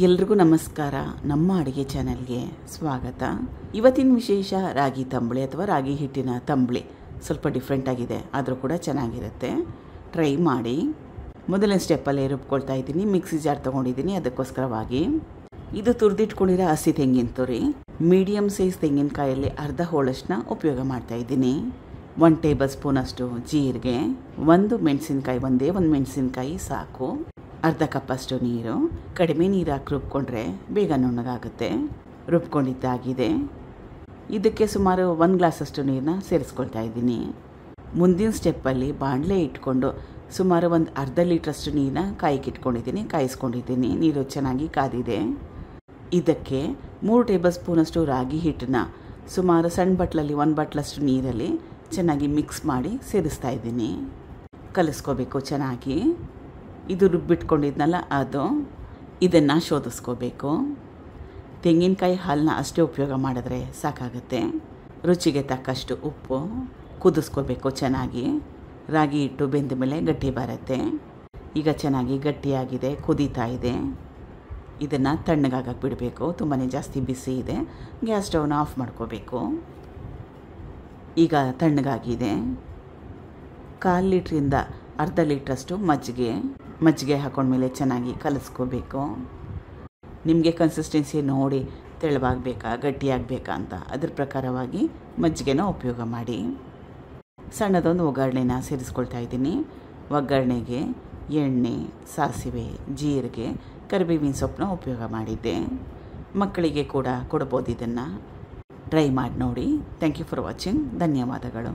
ಎಲ್ರಿಗೂ ನಮಸ್ಕಾರ. ನಮ್ಮ ಅಡುಗೆ ಚಾನೆಲ್ಗೆ ಸ್ವಾಗತ. ಇವತ್ತಿನ ವಿಶೇಷ ರಾಗಿ ತಂಬುಳಿ ಅಥವಾ ರಾಗಿ ಹಿಟ್ಟಿನ ತಂಬುಳಿ. ಸ್ವಲ್ಪ ಡಿಫ್ರೆಂಟ್ ಆಗಿದೆ, ಆದರೂ ಕೂಡ ಚೆನ್ನಾಗಿರುತ್ತೆ. ಟ್ರೈ ಮಾಡಿ. ಮೊದಲನೇ ಸ್ಟೆಪ್ಪಲ್ಲಿ ರುಬ್ಕೊಳ್ತಾ ಇದ್ದೀನಿ. ಮಿಕ್ಸಿ ಜಾರ್ ತೊಗೊಂಡಿದ್ದೀನಿ ಅದಕ್ಕೋಸ್ಕರವಾಗಿ. ಇದು ತುರಿದಿಟ್ಕೊಂಡಿರೋ ಹಸಿ ತೆಂಗಿನ ತುರಿ. ಮೀಡಿಯಮ್ ಸೈಜ್ ತೆಂಗಿನಕಾಯಲ್ಲಿ ಅರ್ಧ ಹೋಳಷ್ಟನ್ನ ಉಪಯೋಗ ಮಾಡ್ತಾ ಇದ್ದೀನಿ. 1 ಟೇಬಲ್ ಸ್ಪೂನ್ ಅಷ್ಟು ಜೀರಿಗೆ, ಒಂದು ಮೆಣಸಿನ್ಕಾಯಿ, ಒಂದೇ ಒಂದು ಮೆಣಸಿನ್ಕಾಯಿ ಸಾಕು. ಅರ್ಧ ಕಪ್ಪಷ್ಟು ನೀರು. ಕಡಿಮೆ ನೀರು ಹಾಕಿ ರುಬ್ಕೊಂಡ್ರೆ ಬೇಗ ನುಣ್ಣಗಾಗುತ್ತೆ. ರುಬ್ಕೊಂಡಿದ್ದಾಗಿದೆ. ಇದಕ್ಕೆ ಸುಮಾರು 1 ಗ್ಲಾಸಷ್ಟು ನೀರನ್ನ ಸೇರಿಸ್ಕೊಳ್ತಾ ಇದ್ದೀನಿ. ಮುಂದಿನ ಸ್ಟೆಪ್ಪಲ್ಲಿ ಬಾಣಲೆ ಇಟ್ಕೊಂಡು ಸುಮಾರು ಒಂದು ಅರ್ಧ ಲೀಟ್ರಷ್ಟು ನೀರನ್ನ ಕಾಯಿಸ್ಕೊಂಡಿದ್ದೀನಿ. ನೀರು ಚೆನ್ನಾಗಿ ಕಾದಿದೆ. ಇದಕ್ಕೆ 3 ಟೇಬಲ್ ಸ್ಪೂನಷ್ಟು ರಾಗಿ ಹಿಟ್ಟನ್ನ ಸುಮಾರು ಸಣ್ಣ ಬಟ್ಲಲ್ಲಿ 1 ಬಟ್ಲಷ್ಟು ನೀರಲ್ಲಿ ಚೆನ್ನಾಗಿ ಮಿಕ್ಸ್ ಮಾಡಿ ಸೇರಿಸ್ತಾ ಇದ್ದೀನಿ. ಕಲಿಸ್ಕೋಬೇಕು ಚೆನ್ನಾಗಿ. ಇದು ರುಬ್ಬಿಟ್ಕೊಂಡಿದ್ನಲ್ಲ ಅದು. ಇದನ್ನು ಶೋಧಿಸ್ಕೋಬೇಕು. ತೆಂಗಿನಕಾಯಿ ಹಾಲನ್ನ ಅಷ್ಟೇ ಉಪಯೋಗ ಮಾಡಿದ್ರೆ ಸಾಕಾಗುತ್ತೆ. ರುಚಿಗೆ ತಕ್ಕಷ್ಟು ಉಪ್ಪು. ಕುದಿಸ್ಕೋಬೇಕು ಚೆನ್ನಾಗಿ. ರಾಗಿ ಹಿಟ್ಟು ಬೆಂದ ಮೇಲೆ ಗಟ್ಟಿ ಬರುತ್ತೆ. ಈಗ ಚೆನ್ನಾಗಿ ಗಟ್ಟಿಯಾಗಿದೆ, ಕುದೀತಾ ಇದೆ. ಇದನ್ನು ತಣ್ಣಗಾಗಕ್ಕೆ ಬಿಡಬೇಕು. ತುಂಬಾ ಜಾಸ್ತಿ ಬಿಸಿ ಇದೆ. ಗ್ಯಾಸ್ ಸ್ಟವ್ನ ಆಫ್ ಮಾಡ್ಕೋಬೇಕು. ಈಗ ತಣ್ಣಗಾಗಿದೆ. 1/4 ಲೀಟ್ರಿಂದ ಅರ್ಧ ಲೀಟ್ರಷ್ಟು ಮಜ್ಜಿಗೆ ಹಾಕೊಂಡ್ಮೇಲೆ ಚೆನ್ನಾಗಿ ಕಲಿಸ್ಕೋಬೇಕು. ನಿಮಗೆ ಕನ್ಸಿಸ್ಟೆನ್ಸಿ ನೋಡಿ ತೆಳುವಾಗಬೇಕಾ ಗಟ್ಟಿಯಾಗಬೇಕಾ ಅಂತ ಅದ್ರ ಪ್ರಕಾರವಾಗಿ ಮಜ್ಜಿಗೆನ ಉಪಯೋಗ ಮಾಡಿ. ಸಣ್ಣದೊಂದು ಒಗ್ಗರಣೆನ ಸೇರಿಸ್ಕೊಳ್ತಾ ಇದ್ದೀನಿ. ಒಗ್ಗರಣೆಗೆ ಎಣ್ಣೆ, ಸಾಸಿವೆ, ಜೀರಿಗೆ, ಕರಿಬೇವಿನ ಸೊಪ್ಪನ್ನ ಉಪಯೋಗ ಮಾಡಿದ್ದೆ. ಮಕ್ಕಳಿಗೆ ಕೂಡ ಕೊಡ್ಬೋದು. ಇದನ್ನು ಟ್ರೈ ಮಾಡಿ ನೋಡಿ. Thank you for watching. ಧನ್ಯವಾದಗಳು.